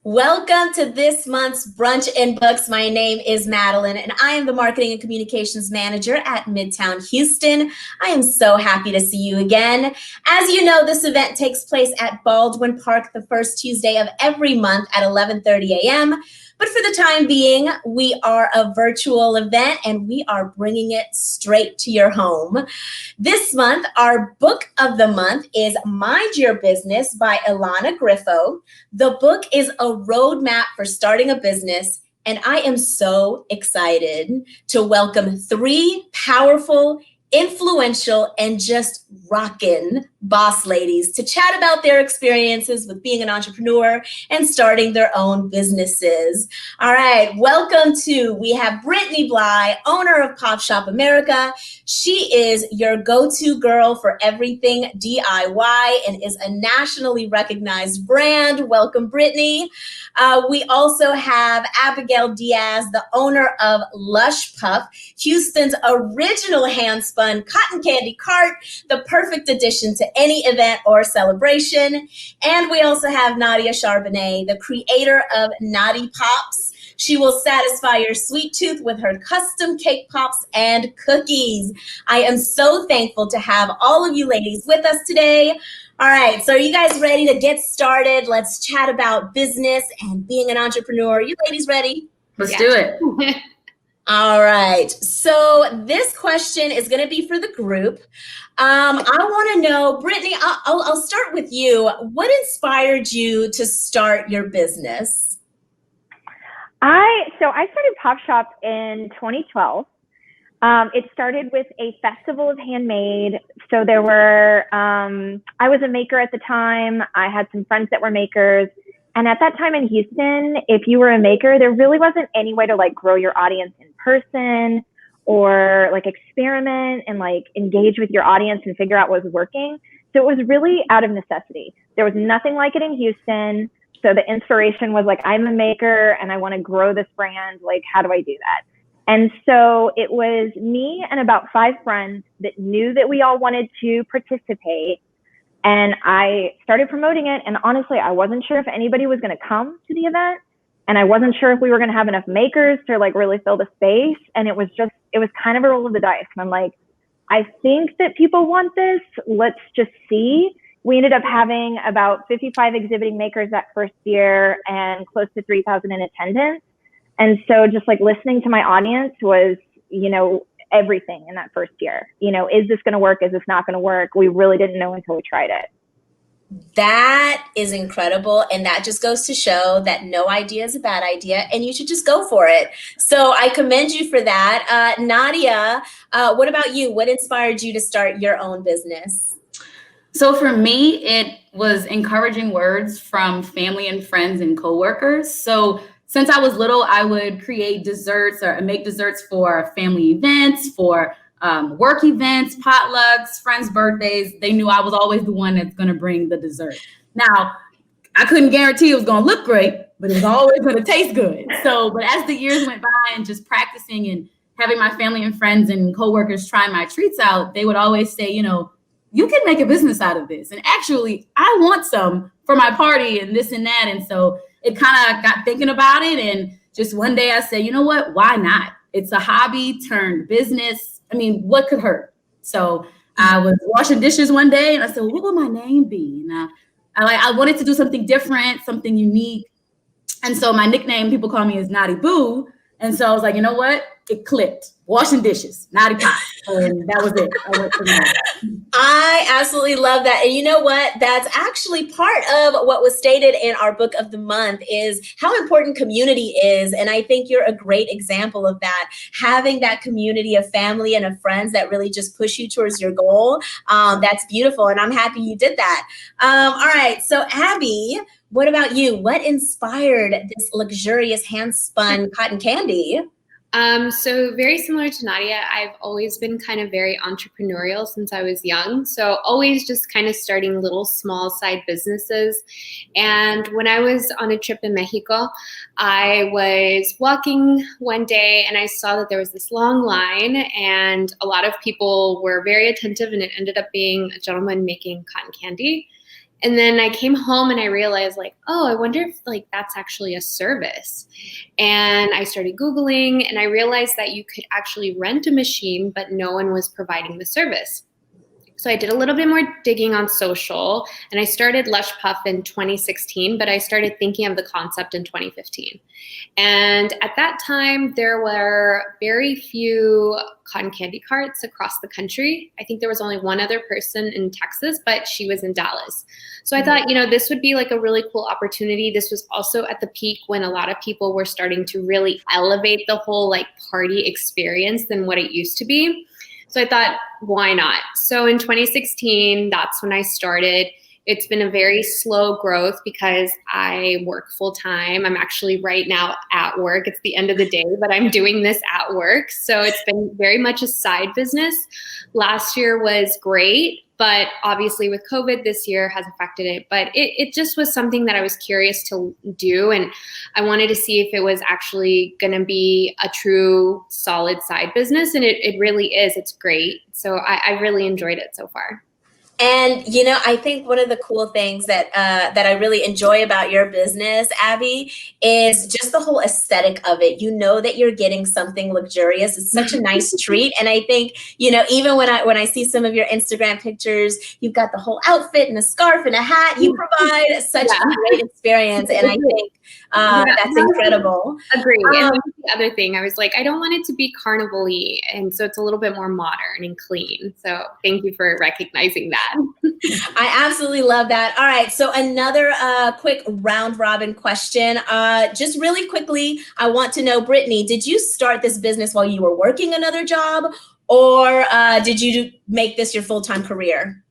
Welcome to this month's Brunch and Books. My name is Madeline, and I am the Marketing and Communications Manager at Midtown Houston. I am so happy to see you again. As you know, this event takes place at Baldwin Park the first Tuesday of every month at 11:30 a.m., but for the time being, we are a virtual event and we are bringing it straight to your home. This month, our book of the month is Mind Your Business by Ilana Griffo. The book is a roadmap for starting a business, and I am so excited to welcome three powerful, influential, and just rockin' boss ladies to chat about their experiences with being an entrepreneur and starting their own businesses. All right, we have Brittany Bly, owner of Pop Shop America. She is your go-to girl for everything DIY and is a nationally recognized brand. Welcome, Brittany. We also have Abigail Diaz, the owner of Lush Puff, Houston's original hand-spun cotton candy cart, the perfect addition to any event or celebration. And we also have Nadia Charbonnet, the creator of Naughty Pops. She will satisfy your sweet tooth with her custom cake pops and cookies. I am so thankful to have all of you ladies with us today. All right, so are you guys ready to get started? Let's chat about business and being an entrepreneur. Are you ladies ready? Let's do it. All right, so this question is going to be for the group. I want to know, Brittany, I'll start with you. What inspired you to start your business? I started Pop Shop in 2012. It started with a festival of handmade. So there were, I was a maker at the time. I had some friends that were makers. And at that time in Houston, if you were a maker, there really wasn't any way to like grow your audience in person or like experiment and like engage with your audience and figure out what was working. So it was really out of necessity. There was nothing like it in Houston. So the inspiration was like, I'm a maker and I want to grow this brand. Like, how do I do that? And so it was me and about 5 friends that knew that we all wanted to participate. And I started promoting it. And honestly, I wasn't sure if anybody was going to come to the event. And I wasn't sure if we were going to have enough makers to like really fill the space. And it was kind of a roll of the dice. And I'm like, I think that people want this. Let's just see. We ended up having about 55 exhibiting makers that first year and close to 3,000 in attendance. And so just like listening to my audience was, everything in that first year. Is this going to work? Is this not going to work? We really didn't know until we tried it. That is incredible. And that just goes to show that no idea is a bad idea and you should just go for it. So I commend you for that. Nadia, what about you? What inspired you to start your own business? So for me, it was encouraging words from family and friends and coworkers. So since I was little, I would create desserts or make desserts for family events, for work events, potlucks, friends' birthdays. They knew I was always the one that's going to bring the dessert. Now, I couldn't guarantee it was going to look great, but it was always going to taste good. But as the years went by and just practicing and having my family and friends and coworkers try my treats out, they would always say, you can make a business out of this. And actually, I want some for my party and this and that. And so it kind of got thinking about it. And just one day I said, you know what? Why not? It's a hobby turned business. I mean, what could hurt? So I was washing dishes one day and I said, what will my name be? And I wanted to do something different, something unique. And so my nickname, people call me, is Naughty Boo. And so I was like, you know what? It clicked. Washing dishes, Naughty Pop. And that was it. I went from there. I absolutely love that. And you know what? That's actually part of what was stated in our book of the month is how important community is. And I think you're a great example of that. Having that community of family and of friends that really just push you towards your goal. That's beautiful. And I'm happy you did that. All right. So Abby, what about you? What inspired this luxurious hand-spun cotton candy? So very similar to Nadia, I've always been kind of very entrepreneurial since I was young. So always just kind of starting little small side businesses. And when I was on a trip in Mexico, I was walking one day and I saw that there was this long line and a lot of people were very attentive, and it ended up being a gentleman making cotton candy. And then I came home and I realized like, oh, I wonder if like that's actually a service. And I started Googling and I realized that you could actually rent a machine, but no one was providing the service. So I did a little bit more digging on social and I started Lush Puff in 2016, but I started thinking of the concept in 2015. And at that time, there were very few cotton candy carts across the country. I think there was only one other person in Texas, but she was in Dallas. So I thought, this would be like a really cool opportunity. This was also at the peak when a lot of people were starting to really elevate the whole like party experience than what it used to be. So I thought, why not? So in 2016, that's when I started. It's been a very slow growth because I work full time. I'm actually right now at work. It's the end of the day, but I'm doing this at work. So it's been very much a side business. Last year was great, but obviously with COVID, this year has affected it. But it just was something that I was curious to do. And I wanted to see if it was actually going to be a true solid side business. And it really is. It's great. So I really enjoyed it so far. And, I think one of the cool things that I really enjoy about your business, Abby, is just the whole aesthetic of it. You know that you're getting something luxurious. It's such a nice treat. And I think, even when I see some of your Instagram pictures, you've got the whole outfit and a scarf and a hat. You provide such a great experience. And I think that's incredible. Agree. And the other thing, I was like, I don't want it to be carnival-y. And so it's a little bit more modern and clean. So thank you for recognizing that. I absolutely love that. All right. So another quick round robin question. Just really quickly, I want to know, Brittany, did you start this business while you were working another job, or did you make this your full-time career?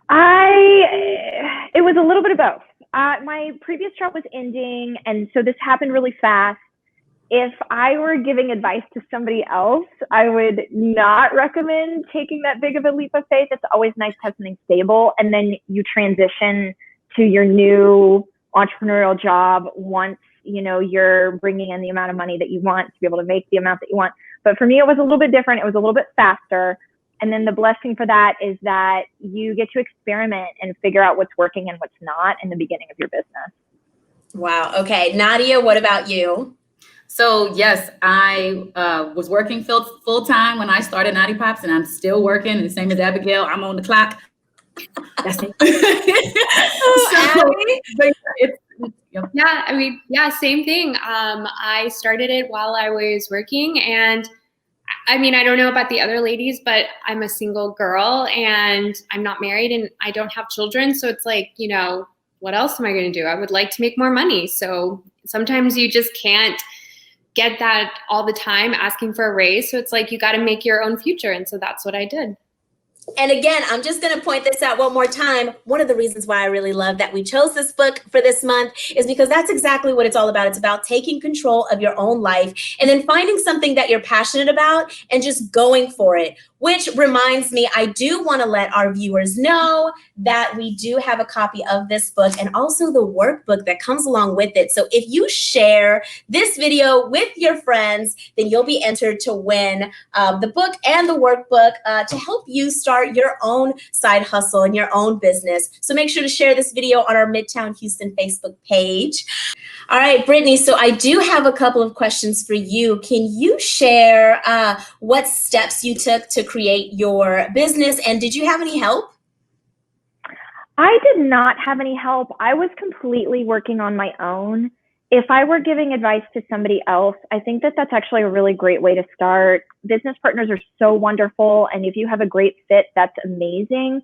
It was a little bit of both. My previous job was ending, and so this happened really fast. If I were giving advice to somebody else, I would not recommend taking that big of a leap of faith. It's always nice to have something stable, and then you transition to your new entrepreneurial job once you're bringing in the amount of money that you want to be able to make the amount that you want. But for me, it was a little bit different. It was a little bit faster. And then the blessing for that is that you get to experiment and figure out what's working and what's not in the beginning of your business. Wow. Okay. Nadia, what about you? So yes, I was working full time when I started Naughty Pops, and I'm still working. And the same as Abigail, I'm on the clock. That's it. Yeah, same thing. I started it while I was working, and I don't know about the other ladies, but I'm a single girl and I'm not married and I don't have children. So it's like, what else am I going to do? I would like to make more money. So sometimes you just can't get that all the time asking for a raise. So it's like, you got to make your own future. And so that's what I did. And again, I'm just going to point this out one more time. One of the reasons why I really love that we chose this book for this month is because that's exactly what it's all about. It's about taking control of your own life and then finding something that you're passionate about and just going for it. Which reminds me, I do want to let our viewers know that we do have a copy of this book and also the workbook that comes along with it. So if you share this video with your friends, then you'll be entered to win the book and the workbook to help you start your own side hustle and your own business. So make sure to share this video on our Midtown Houston Facebook page. All right, Brittany, so I do have a couple of questions for you. Can you share what steps you took to create your business, and did you have any help? I did not have any help. I was completely working on my own. If I were giving advice to somebody else, I think that that's actually a really great way to start. Business partners are so wonderful, and if you have a great fit, that's amazing.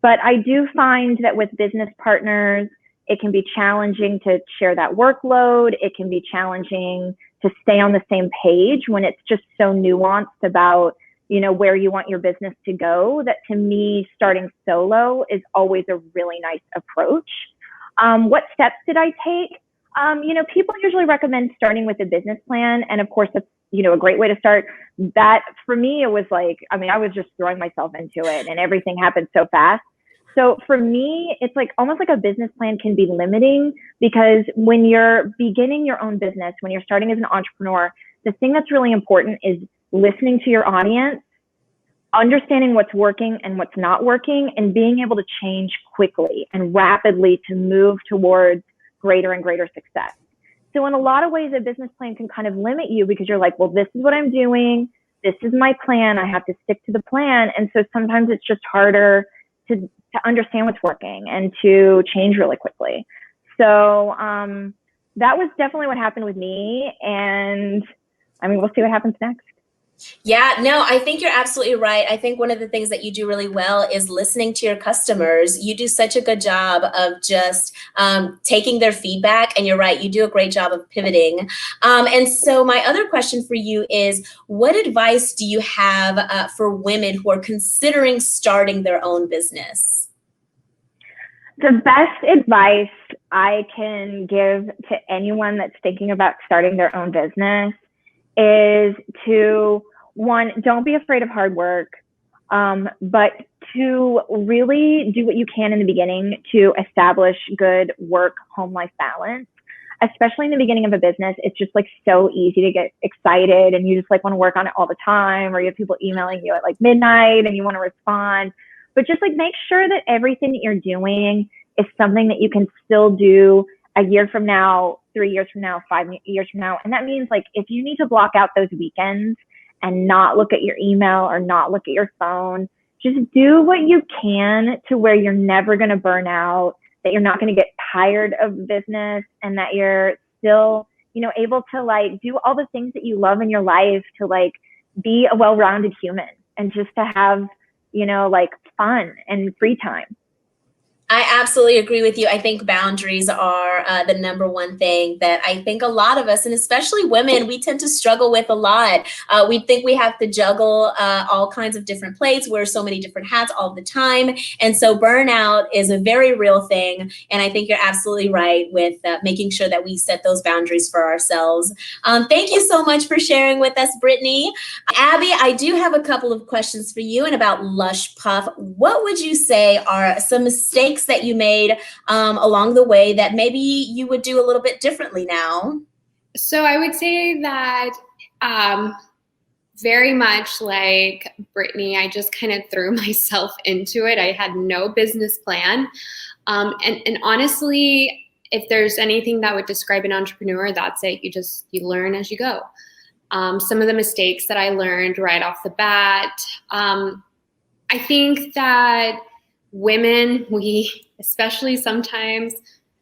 But I do find that with business partners, it can be challenging to share that workload. It can be challenging to stay on the same page when it's just so nuanced about, where you want your business to go, that to me, starting solo is always a really nice approach. What steps did I take? People usually recommend starting with a business plan. And of course, that's, a great way to start. That for me, it was like, I was just throwing myself into it and everything happened so fast. So for me, it's like almost like a business plan can be limiting, because when you're beginning your own business, when you're starting as an entrepreneur, the thing that's really important is listening to your audience, understanding what's working and what's not working, and being able to change quickly and rapidly to move towards greater and greater success. So in a lot of ways, a business plan can kind of limit you because you're like, well, this is what I'm doing. This is my plan. I have to stick to the plan. And so sometimes it's just harder to understand what's working and to change really quickly. So that was definitely what happened with me. And I mean, we'll see what happens next. Yeah, no, I think you're absolutely right. I think one of the things that you do really well is listening to your customers. You do such a good job of just taking their feedback. And you're right, you do a great job of pivoting. And so my other question for you is, what advice do you have for women who are considering starting their own business? The best advice I can give to anyone that's thinking about starting their own business is to, one, don't be afraid of hard work, but to really do what you can in the beginning to establish good work-home life balance. Especially in the beginning of a business, it's just like so easy to get excited and you just like want to work on it all the time, or you have people emailing you at like midnight and you want to respond. But just like make sure that everything that you're doing is something that you can still do a year from now, 3 years from now, 5 years from now. And that means like if you need to block out those weekends and not look at your email or not look at your phone, just do what you can to where you're never going to burn out, that you're not going to get tired of business, and that you're still, you know, able to like do all the things that you love in your life, to like be a well-rounded human and just to have, you know, like fun and free time. I absolutely agree with you. I think boundaries are the number one thing that I think a lot of us, and especially women, we tend to struggle with a lot. We think we have to juggle all kinds of different plates, wear so many different hats all the time. And so burnout is a very real thing. And I think you're absolutely right with making sure that we set those boundaries for ourselves. Thank you so much for sharing with us, Brittany. Abby, I do have a couple of questions for you. And about Lush Puff, what would you say are some mistakes that you made along the way that maybe you would do a little bit differently now? So I would say that very much like Brittany, I just kind of threw myself into it. I had no business plan. And honestly, if there's anything that would describe an entrepreneur, that's it. You learn as you go. Some of the mistakes that I learned right off the bat, I think that women, especially sometimes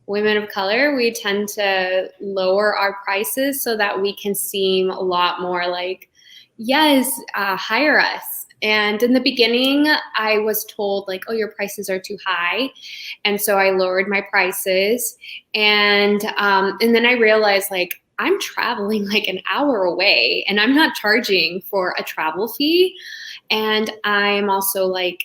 women of color, we tend to lower our prices so that we can seem a lot more like, yes, hire us. And in the beginning, I was told like, oh, your prices are too high. And so I lowered my prices. And then I realized like, I'm traveling like an hour away and I'm not charging for a travel fee. And I'm also like,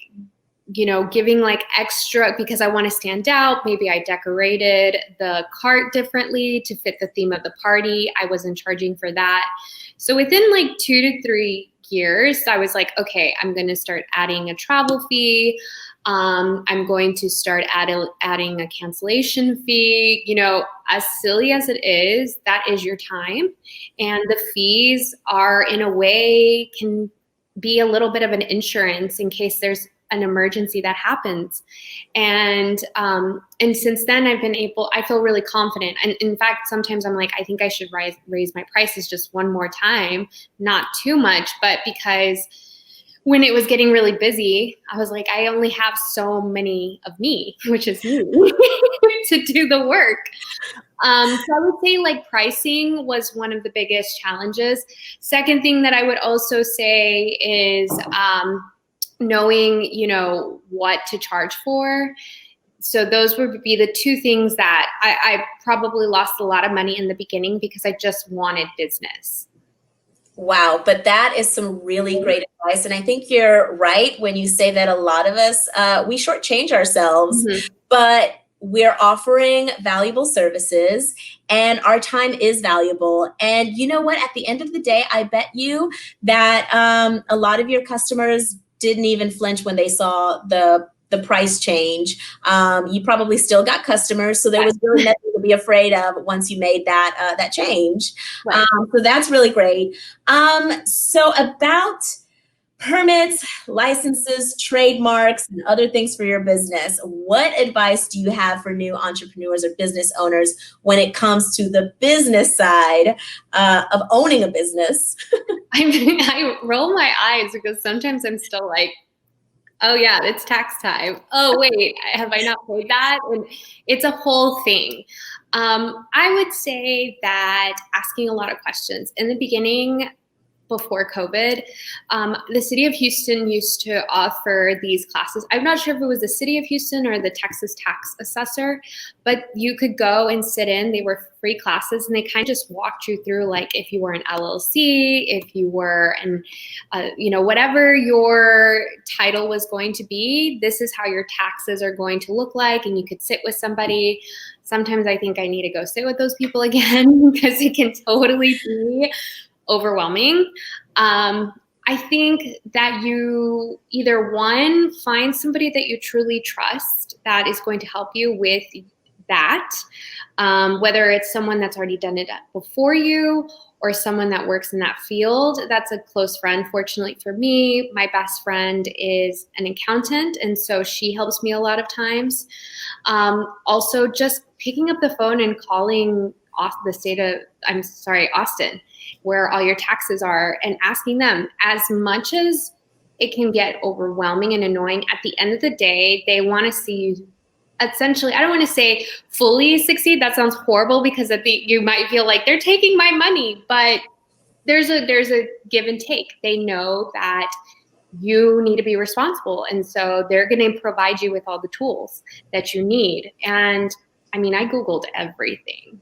you know, giving like extra because I want to stand out. Maybe I decorated the cart differently to fit the theme of the party. I wasn't charging for that. So within like 2 to 3 years, I was like, okay, I'm going to start adding a travel fee. I'm going to start adding a cancellation fee. You know, as silly as it is, that is your time. And the fees are, in a way, can be a little bit of an insurance in case there's an emergency that happens. And since then I feel really confident. And in fact, sometimes I'm like, I think I should raise my prices just one more time, not too much, but because when it was getting really busy, I was like, I only have so many of me, which is me, to do the work. So I would say like pricing was one of the biggest challenges. Second thing that I would also say is knowing, you know, what to charge for. So those would be the two things that I probably lost a lot of money in the beginning because I just wanted business. Wow, but that is some really great advice. And I think you're right when you say that a lot of us, we shortchange ourselves, but we're offering valuable services and our time is valuable. And you know what? At the end of the day, I bet you that a lot of your customers didn't even flinch when they saw the price change. You probably still got customers, so there was really nothing to be afraid of once you made that change. Right. So that's really great. So about permits, licenses, trademarks, and other things for your business. What advice do you have for new entrepreneurs or business owners when it comes to the business side of owning a business? I roll my eyes because sometimes I'm still like, oh yeah, it's tax time. Oh wait, have I not paid that? And it's a whole thing. I would say that asking a lot of questions in the beginning, before COVID, the city of Houston used to offer these classes. I'm not sure if it was the city of Houston or the Texas tax assessor, but you could go and sit in. They were free classes, and they kind of just walked you through, like, if you were an LLC, if you were an, whatever your title was going to be, this is how your taxes are going to look like, and you could sit with somebody. Sometimes I think I need to go sit with those people again because it can totally be overwhelming. I think that you either, one, find somebody that you truly trust that is going to help you with that, whether it's someone that's already done it before you or someone that works in that field. That's a close friend. Fortunately for me, my best friend is an accountant, and so she helps me a lot of times. Also, just picking up the phone and calling Austin, where all your taxes are, and asking them. As much as it can get overwhelming and annoying, at the end of the day, they want to see you essentially, I don't want to say fully succeed. That sounds horrible because you might feel like they're taking my money, but there's a give and take. They know that you need to be responsible. And so they're going to provide you with all the tools that you need. And I mean, I Googled everything.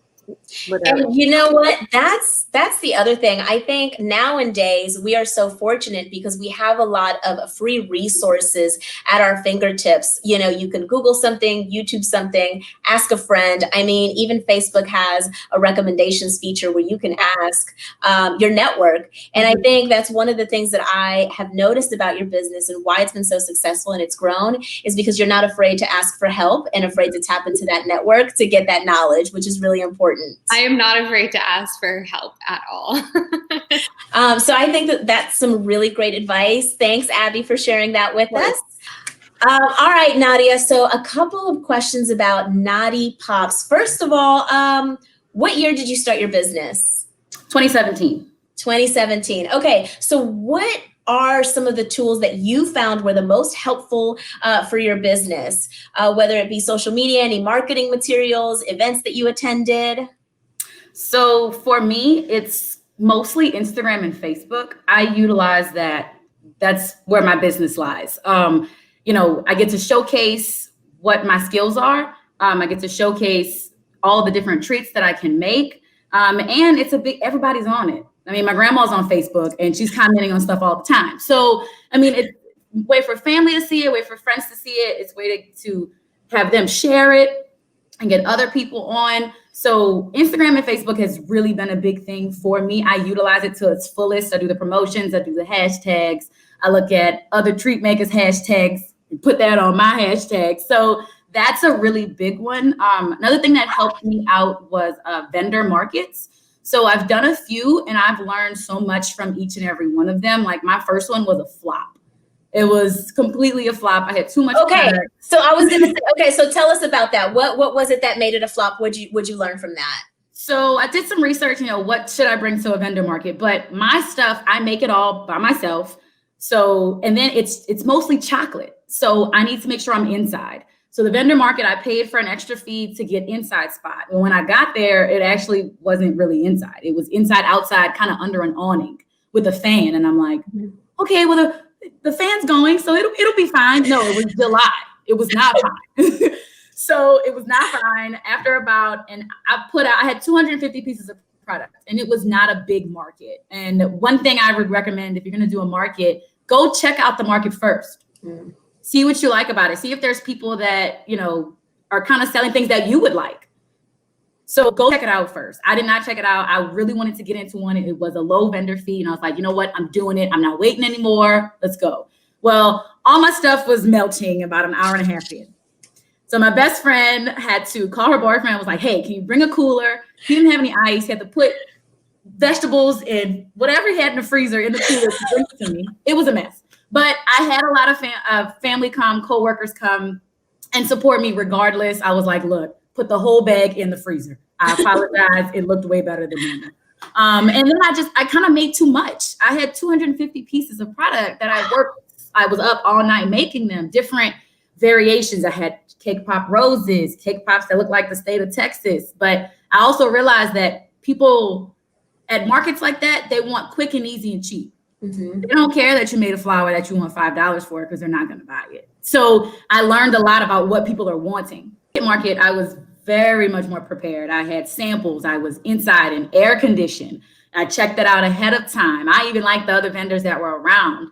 Literally. And you know what? That's the other thing. I think nowadays we are so fortunate because we have a lot of free resources at our fingertips. You know, you can Google something, YouTube something, ask a friend. I mean, even Facebook has a recommendations feature where you can ask your network. And I think that's one of the things that I have noticed about your business and why it's been so successful and it's grown is because you're not afraid to ask for help and afraid to tap into that network to get that knowledge, which is really important. I am not afraid to ask for help at all. So I think that's some really great advice. Thanks, Abby, for sharing that with us. All right, Nadia. So a couple of questions about Naughty Pops. First of all, what year did you start your business? 2017. 2017. Okay. So what are some of the tools that you found were the most helpful for your business, whether it be social media, any marketing materials, events that you attended? So for me, it's mostly Instagram and Facebook. I utilize that. That's where my business lies. I get to showcase what my skills are. I get to showcase all the different treats that I can make. And it's everybody's on it. I mean, my grandma's on Facebook and she's commenting on stuff all the time. So, I mean, it's a way for family to see it, a way for friends to see it. It's a way to have them share it and get other people on. So Instagram and Facebook has really been a big thing for me. I utilize it to its fullest. I do the promotions, I do the hashtags. I look at other treat makers' hashtags and put that on my hashtag. So that's a really big one. Another thing that helped me out was vendor markets. So I've done a few and I've learned so much from each and every one of them. Like my first one was a flop. It was completely a flop. I had too much. Okay. So I was going to say, okay, so tell us about that. What was it that made it a flop? What'd you learn from that? So I did some research, what should I bring to a vendor market? But my stuff, I make it all by myself. So, and then it's mostly chocolate. So I need to make sure I'm inside. So the vendor market, I paid for an extra fee to get inside spot. And when I got there, it actually wasn't really inside. It was inside, outside, kind of under an awning with a fan. And I'm like, okay, well, the fan's going, so it'll be fine. No, it was July. It was not fine. So it was not fine. After I had 250 pieces of product, and it was not a big market. And one thing I would recommend if you're going to do a market, go check out the market first. See what you like about it. See if there's people that, are kind of selling things that you would like. So go check it out first. I did not check it out. I really wanted to get into one. It was a low vendor fee. And I was like, you know what? I'm doing it. I'm not waiting anymore. Let's go. Well, all my stuff was melting about an hour and a half in. So my best friend had to call her boyfriend and was like, hey, can you bring a cooler? He didn't have any ice. He had to put vegetables and whatever he had in the freezer in the cooler to bring it to me. It was a mess. But I had a lot of family come, coworkers come and support me regardless. I was like, look, put the whole bag in the freezer. I apologize. It looked way better than normal. And then I kind of made too much. I had 250 pieces of product that I was up all night making them, different variations. I had cake pop roses, cake pops that look like the state of Texas. But I also realized that people at markets like that, they want quick and easy and cheap. Mm-hmm. They don't care that you made a flower that you want $5 for because they're not going to buy it. So I learned a lot about what people are wanting. At market, I was very much more prepared. I had samples. I was inside and air conditioned. I checked it out ahead of time. I even liked the other vendors that were around.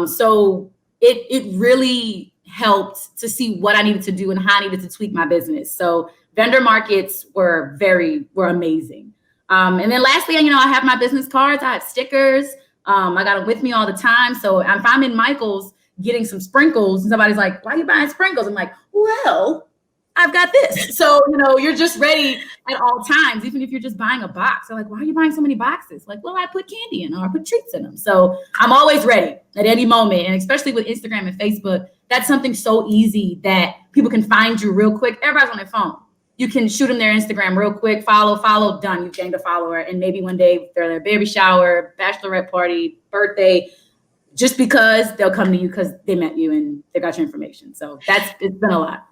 So it really helped to see what I needed to do and how I needed to tweak my business. So vendor markets were amazing. And then lastly, I have my business cards. I have stickers. I got them with me all the time. So if I'm in Michael's getting some sprinkles and somebody's like, why are you buying sprinkles? I'm like, well, I've got this. So, you're just ready at all times, even if you're just buying a box. They're like, why are you buying so many boxes? Like, well, I put candy in or I put treats in them. So I'm always ready at any moment. And especially with Instagram and Facebook, that's something so easy that people can find you real quick. Everybody's on their phone. You can shoot them their Instagram real quick, follow, done. You've gained a follower. And maybe one day they're their baby shower, bachelorette party, birthday, just because they'll come to you because they met you and they got your information. So it's been a lot.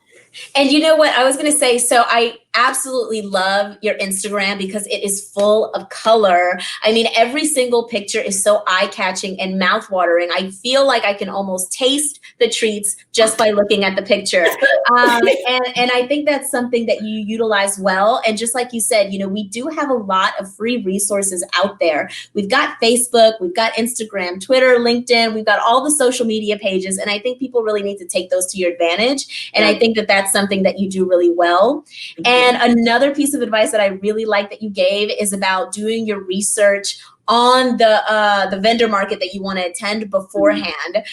And you know what I was going to say? So I absolutely love your Instagram because it is full of color. I mean, every single picture is so eye-catching and mouth-watering. I feel like I can almost taste the treats just by looking at the picture. And I think that's something that you utilize well. And just like you said, we do have a lot of free resources out there. We've got Facebook, we've got Instagram, Twitter, LinkedIn, we've got all the social media pages. And I think people really need to take those to your advantage. And I think that that's something that you do really well. And another piece of advice that I really like that you gave is about doing your research on the vendor market that you want to attend beforehand.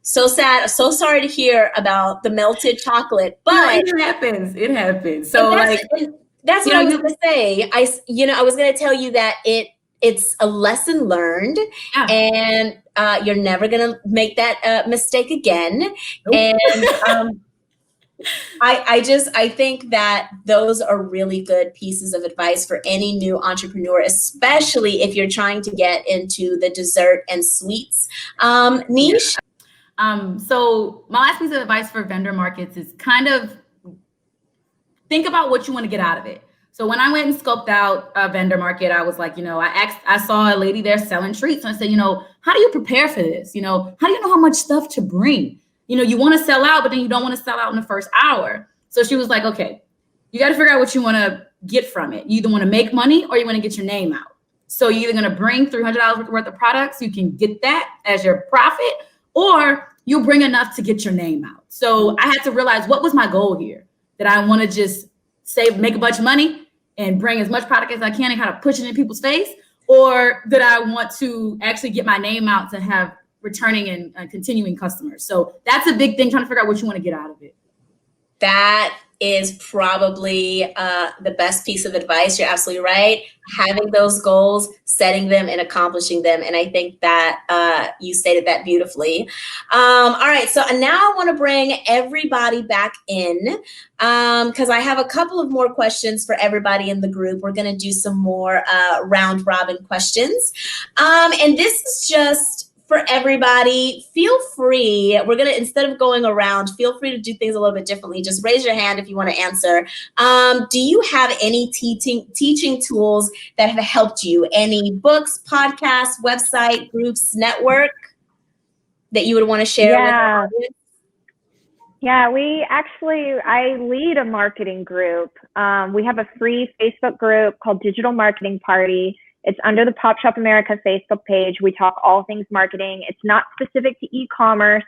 So sad, so sorry to hear about the melted chocolate, but it happens. So that's what I was going to say. I was going to tell you that it's a lesson learned, and you're never going to make that mistake again. Nope. And I think that those are really good pieces of advice for any new entrepreneur, especially if you're trying to get into the dessert and sweets niche. So my last piece of advice for vendor markets is kind of think about what you want to get out of it. So when I went and scoped out a vendor market, I was like, I saw a lady there selling treats. And I said, how do you prepare for this? How do you know how much stuff to bring? You want to sell out, but then you don't want to sell out in the first hour. So she was like, okay, you got to figure out what you want to get from it. You either want to make money or you want to get your name out. So you're either going to bring $300 worth of products, you can get that as your profit, or you'll bring enough to get your name out. So I had to realize what was my goal here, that I want to just make a bunch of money and bring as much product as I can and kind of push it in people's face, or that I want to actually get my name out to have returning and continuing customers. So that's a big thing, trying to figure out what you want to get out of it. That is probably the best piece of advice. You're absolutely right. Having those goals, setting them and accomplishing them. And I think that you stated that beautifully. All right. So now I want to bring everybody back in because I have a couple of more questions for everybody in the group. We're going to do some more round robin questions. And this is just for everybody. Feel free. We're going to, instead of going around, feel free to do things a little bit differently. Just raise your hand if you want to answer. Do you have any teaching tools that have helped you? Any books, podcasts, website, groups, network that you would want to share with our audience? Yeah, I lead a marketing group. We have a free Facebook group called Digital Marketing Party. It's under the Pop Shop America Facebook page. We talk all things marketing. It's not specific to e-commerce.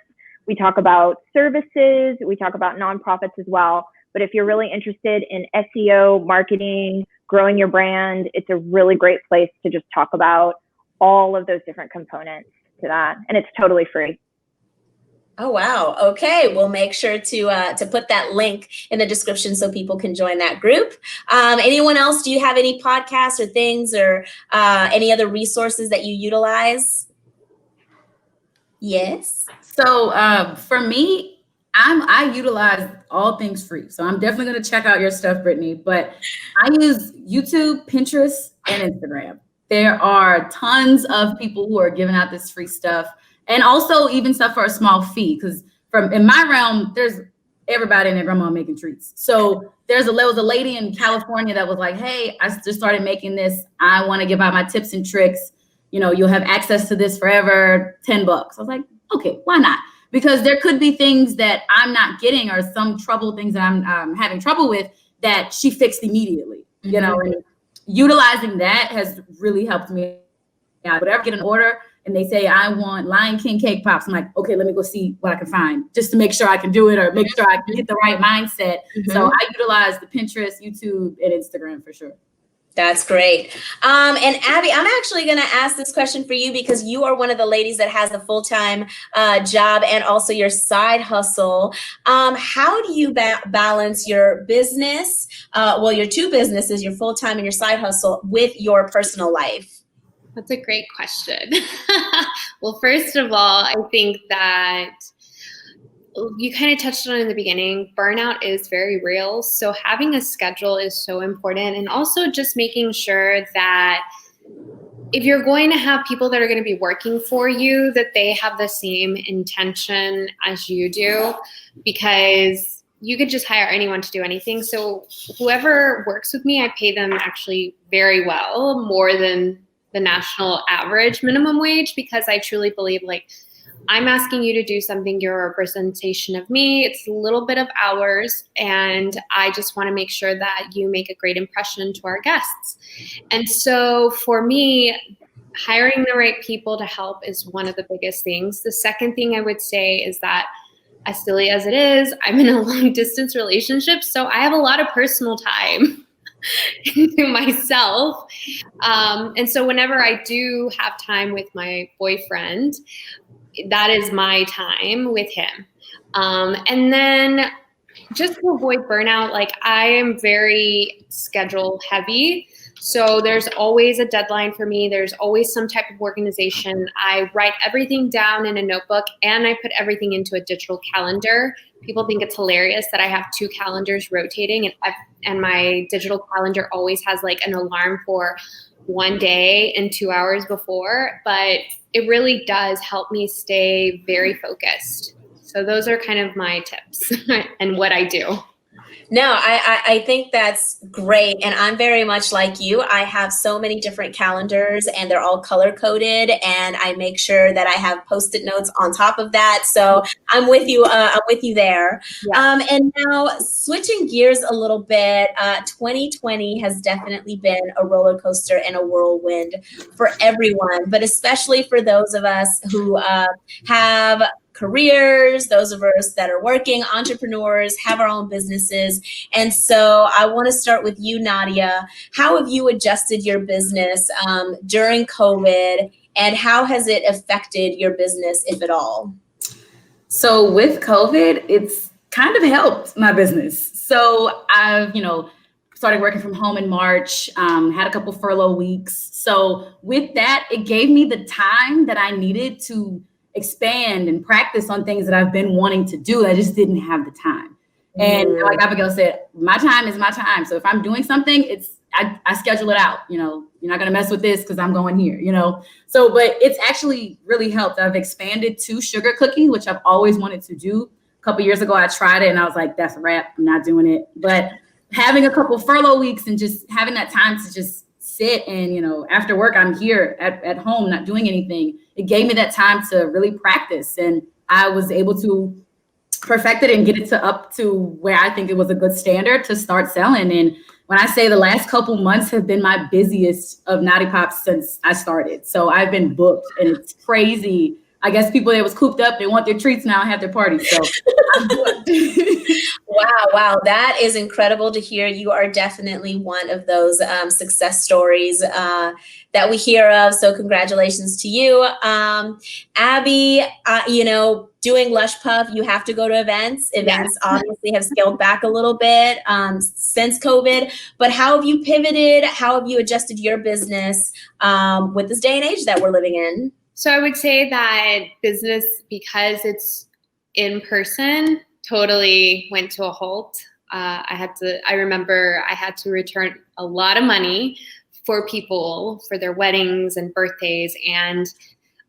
We talk about services. We talk about nonprofits as well. But if you're really interested in SEO, marketing, growing your brand, it's a really great place to just talk about all of those different components to that. And it's totally free. Oh, wow. Okay. We'll make sure to put that link in the description so people can join that group. Anyone else? Do you have any podcasts or things or any other resources that you utilize? Yes. So for me, I utilize all things free. So I'm definitely going to check out your stuff, Brittany. But I use YouTube, Pinterest, and Instagram. There are tons of people who are giving out this free stuff, and also even stuff for a small fee. Because from in my realm, there's everybody and their grandma making treats. So there was a lady in California that was like, "Hey, I just started making this. I want to give out my tips and tricks. You know, you'll have access to this forever. $10." I was like, okay, why not? Because there could be things that I'm not getting or some things that I'm having trouble with that she fixed immediately, you know, and utilizing that has really helped me out. Whatever, get an order and they say, I want Lion King cake pops. I'm like, okay, let me go see what I can find just to make sure I can do it or make sure I can get the right mindset. So I utilize the Pinterest, YouTube, and Instagram for sure. That's great. And Abby, I'm actually going to ask this question for you because you are one of the ladies that has a full-time job and also your side hustle. How do you balance your business, your two businesses, your full-time and your side hustle, with your personal life? That's a great question. Well, first of all, I think that you kind of touched on it in the beginning, burnout is very real. So having a schedule is so important. And also just making sure that if you're going to have people that are going to be working for you, that they have the same intention as you do, because you could just hire anyone to do anything. So whoever works with me, I pay them actually very well, more than the national average minimum wage, because I truly believe I'm asking you to do something, you're a representation of me. It's a little bit of hours, and I just want to make sure that you make a great impression to our guests. And so for me, hiring the right people to help is one of the biggest things. The second thing I would say is that, as silly as it is, I'm in a long distance relationship, so I have a lot of personal time to myself. And so whenever I do have time with my boyfriend, that is my time with him. And then just to avoid burnout, I am very schedule heavy. So there's always a deadline for me. There's always some type of organization. I write everything down in a notebook, and I put everything into a digital calendar. People think it's hilarious that I have two calendars rotating, and my digital calendar always has an alarm for one day and 2 hours before, but it really does help me stay very focused. So those are kind of my tips and what I do. No, I think that's great. And I'm very much like you. I have so many different calendars and they're all color coded, and I make sure that I have Post-it notes on top of that. So I'm with you. I'm with you there. Yeah. And now switching gears a little bit, 2020 has definitely been a roller coaster and a whirlwind for everyone, but especially for those of us who have careers, those of us that are working, entrepreneurs, have our own businesses. And so I want to start with you, Nadia. How have you adjusted your business during COVID, and how has it affected your business, if at all? So with COVID, it's kind of helped my business. So I've, started working from home in March, had a couple furlough weeks. So with that, it gave me the time that I needed to expand and practice on things that I've been wanting to do. I just didn't have the time. And like Abigail said, my time is my time. So if I'm doing something, I schedule it out. You're not going to mess with this because I'm going here, So, but it's actually really helped. I've expanded to sugar cooking, which I've always wanted to do. A couple years ago, I tried it and I was like, that's a wrap. I'm not doing it. But having a couple furlough weeks and just having that time to just sit and, after work, I'm here at home, not doing anything. It gave me that time to really practice, and I was able to perfect it and get it up to where I think it was a good standard to start selling. And when I say the last couple months have been my busiest of Naughty Pops since I started. So I've been booked, and it's crazy. I guess people that was cooped up, they want their treats now and have their parties. So I'm booked. Wow. That is incredible to hear. You are definitely one of those success stories that we hear of. So congratulations to you. Abby, doing Lush Puff, you have to go to events. Events obviously have scaled back a little bit since COVID, but how have you pivoted? How have you adjusted your business with this day and age that we're living in? So I would say that business, because it's in person, totally went to a halt. I remember I had to return a lot of money for people for their weddings and birthdays. And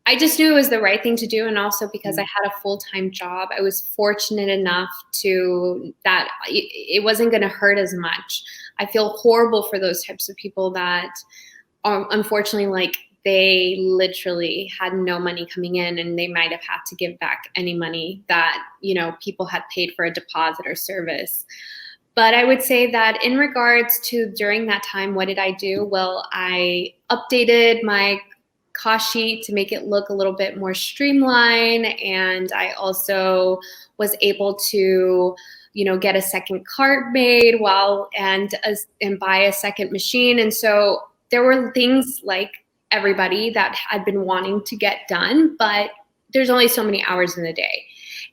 I just knew it was the right thing to do. And also because I had a full-time job, I was fortunate enough that it wasn't going to hurt as much. I feel horrible for those types of people that are unfortunately, like, they literally had no money coming in, and they might have had to give back any money that, people had paid for a deposit or service. But I would say that in regards to during that time, what did I do? Well, I updated my cost sheet to make it look a little bit more streamlined. And I also was able to, get a second cart made and buy a second machine. And so there were things like everybody that had been wanting to get done, but there's only so many hours in the day.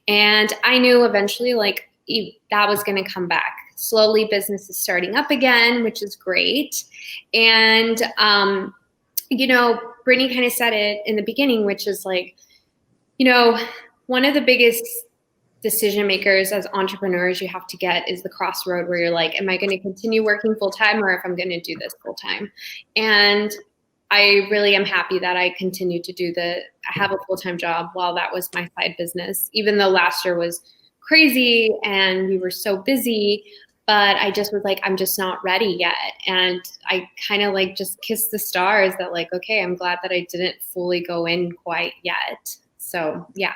And I knew eventually that was going to come back. Slowly business is starting up again, which is great. And, Brittany kind of said it in the beginning, which is one of the biggest decision makers as entrepreneurs you have to get is the crossroad where you're like, am I going to continue working full time, or if I'm going to do this full time? And I really am happy that I continue to I have a full-time job while that was my side business, even though last year was crazy and we were so busy, but I just was like, I'm just not ready yet. And I kind of just kissed the stars that okay, I'm glad that I didn't fully go in quite yet. So yeah.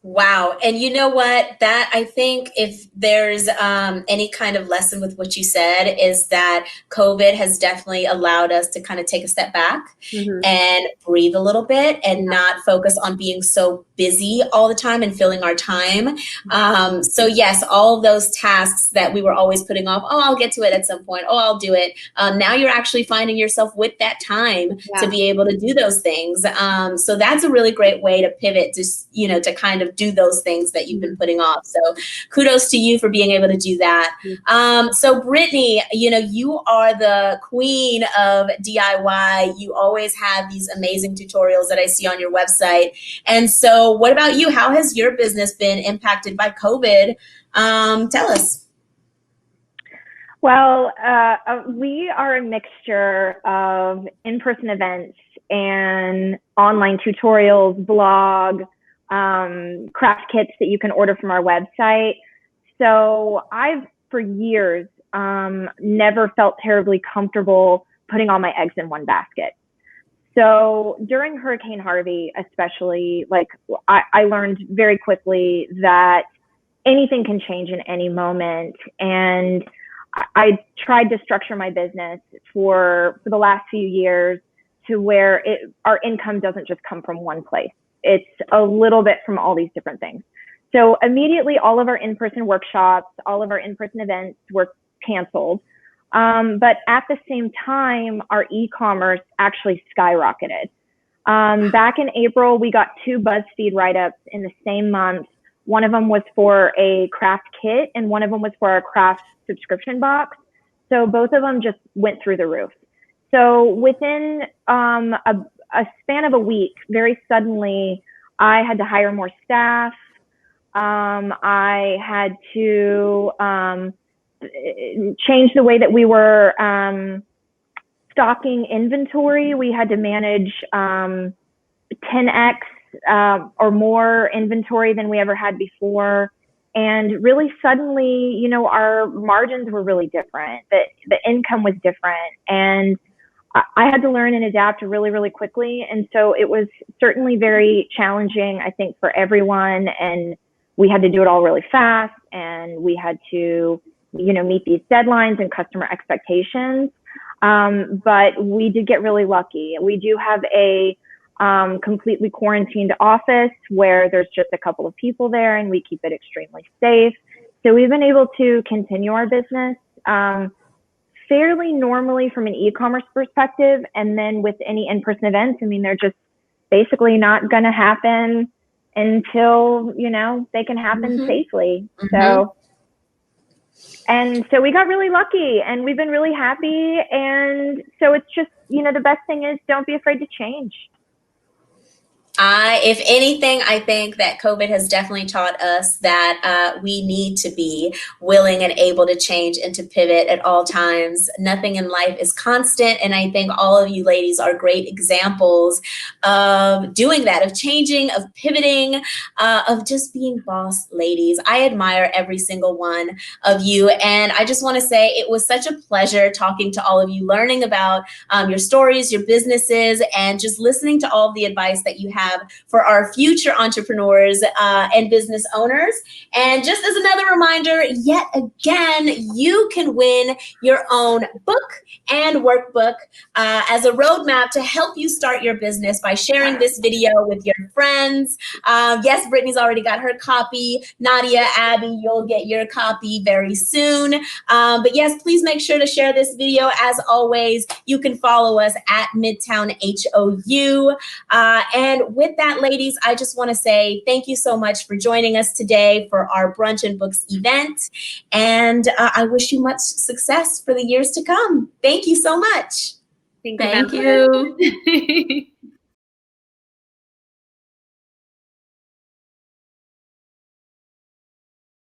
Wow. And you know what? That, I think, if there's any kind of lesson with what you said, is that COVID has definitely allowed us to kind of take a step back and breathe a little bit and not focus on being so busy all the time and filling our time. So yes, all of those tasks that we were always putting off, oh, I'll get to it at some point. Oh, I'll do it. Now you're actually finding yourself with that time to be able to do those things. So that's a really great way to pivot, to kind of do those things that you've been putting off. So kudos to you for being able to do that. So Brittany, you are the queen of DIY. You always have these amazing tutorials that I see on your website. And so what about you? How has your business been impacted by COVID? Tell us. Well, we are a mixture of in-person events and online tutorials, blog, craft kits that you can order from our website. So I've, for years, never felt terribly comfortable putting all my eggs in one basket. So during Hurricane Harvey, especially, I learned very quickly that anything can change in any moment. And I tried to structure my business for the last few years to where our income doesn't just come from one place. It's a little bit from all these different things. So immediately, all of our in-person workshops, all of our in-person events were canceled. But at the same time, our e-commerce actually skyrocketed. Back in April, we got 2 BuzzFeed write-ups in the same month. One of them was for a craft kit, and one of them was for our craft subscription box. So both of them just went through the roof. So within a span of a week, very suddenly, I had to hire more staff. I had to change the way that we were stocking inventory. We had to manage 10x or more inventory than we ever had before. And really suddenly, our margins were really different. The income was different. And I had to learn and adapt really, really quickly. And so it was certainly very challenging, I think, for everyone. And we had to do it all really fast. And we had to, meet these deadlines and customer expectations. But we did get really lucky. We do have a completely quarantined office where there's just a couple of people there, and we keep it extremely safe. So we've been able to continue our business fairly normally from an e-commerce perspective. And then with any in-person events, they're just basically not going to happen until, they can happen safely. So we got really lucky, and we've been really happy. And so it's just, the best thing is don't be afraid to change. If anything, I think that COVID has definitely taught us that we need to be willing and able to change and to pivot at all times. Nothing in life is constant. And I think all of you ladies are great examples of doing that, of changing, of pivoting, of just being boss ladies. I admire every single one of you. And I just want to say it was such a pleasure talking to all of you, learning about your stories, your businesses, and just listening to all of the advice that you have for our future entrepreneurs and business owners. And just as another reminder, yet again, you can win your own book and workbook as a roadmap to help you start your business by sharing this video with your friends. Yes, Brittany's already got her copy. Nadia, Abby, you'll get your copy very soon. But yes, please make sure to share this video. As always, you can follow us at Midtown HOU. And with that, ladies, I just want to say thank you so much for joining us today for our Brunch and Books event. And I wish you much success for the years to come. Thank you so much. Thank you. Thank you.